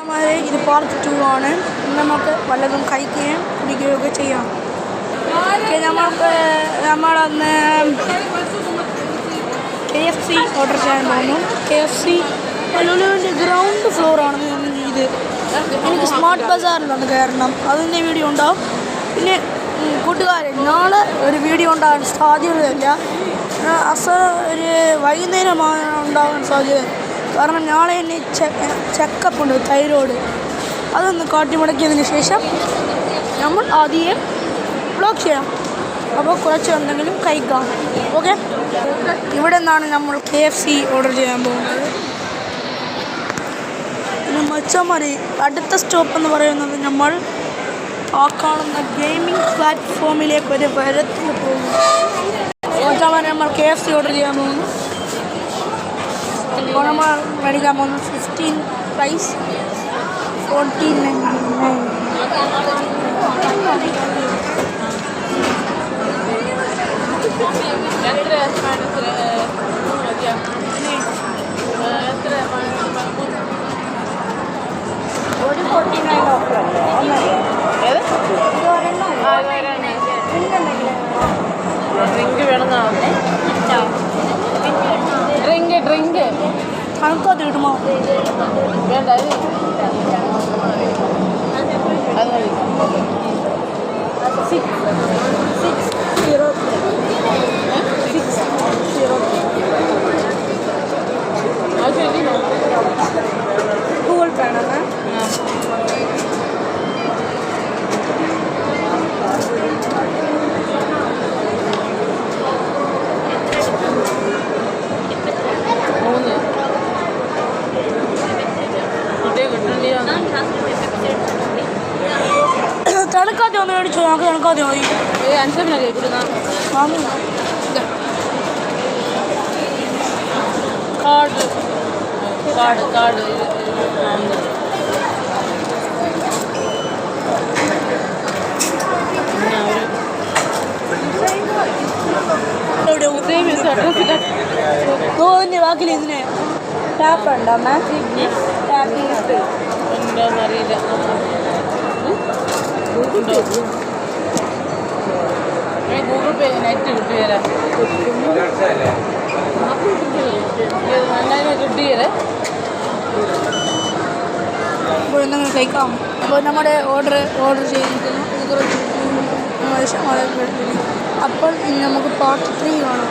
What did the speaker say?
ഇത് പാർട്ട് 2 ആണ്. നമുക്ക് വല്ലതും കഴിക്കുകയും കുടിക്കുകയൊക്കെ ചെയ്യാം. നമ്മളന്ന് KFC ഓർഡർ ചെയ്യാൻ പോകുന്നു. KFC ലുലുവിൻ്റെ ഗ്രൗണ്ട് ഫ്ലോറാണ് ഇത്. എനിക്ക് സ്മാർട്ട് ബസാറിലൊന്ന് കയറണം, അതിൻ്റെ വീഡിയോ ഉണ്ടാവും. പിന്നെ കൂട്ടുകാരെ, നാളെ ഒരു വീഡിയോ ഉണ്ടാകാൻ സാധ്യതയില്ല. ഒരു വൈകുന്നേരമാണ് ഉണ്ടാകാൻ സാധ്യത. കാരണം നാളെ എന്നെ ചെക്കപ്പ് ഉണ്ട്, തൈറോയ്ഡ്. അതൊന്ന് കാട്ടിമുടക്കിയതിന് ശേഷം നമ്മൾ ആദ്യം ബ്ലോക്ക് ചെയ്യാം. അപ്പോൾ കുറച്ച് എന്തെങ്കിലും കഴിക്കാം. ഓക്കെ, ഇവിടെ നിന്നാണ് നമ്മൾ KFC ഓർഡർ ചെയ്യാൻ പോകുന്നത്. പിന്നെ മച്ചമാരി അടുത്ത സ്റ്റോപ്പ് എന്ന് പറയുന്നത് നമ്മൾ ആ കാണുന്ന ഗെയിമിംഗ് പ്ലാറ്റ്ഫോമിലേക്ക് ഒരു വരത്തിൽ പോകുന്നു. മച്ചമാരി നമ്മൾ KFC ഓർഡർ ചെയ്യാൻ പോകുന്നു. അപ്പോൾ നമ്മൾ മേടിക്കാൻ പോകുന്നു 15 പ്രൈസ് 14.99. ഒരു 49 ഓഫർ അല്ലേ? ഡ്രിങ്ക് വേണമെന്നാണ്. ഡ്രിങ്ക് കണക്കത് കിട്ടുമോ? വേണ്ട, അത് മതി. 6 ഗൂഗിൾ പേ ആണോ? തണുക്കാതെ ഒന്ന് മേടിച്ചോ, നമുക്ക് തണുക്കാതെ മതി. അഞ്ചിനൊക്കെ കിട്ടുന്ന കാർഡ് അതിൻ്റെ ബാക്കിൽ ഇതിന് ടാപ്പ് ഉണ്ടോ? ടാപ്പ് ഉണ്ടോന്നറിയില്ല. ഗൂഗിൾ പേ നെറ്റ് കിട്ടിയല്ലേ? കിട്ടിയല്ലേ? അപ്പോൾ എന്തെങ്കിലും കഴിക്കാം. അപ്പോൾ നമ്മുടെ ഓർഡർ ചെയ്തിരിക്കുന്നു. ഇത് കുറച്ച് അപ്പോൾ ഇനി നമുക്ക് പാർട്ട് 3 കാണാം.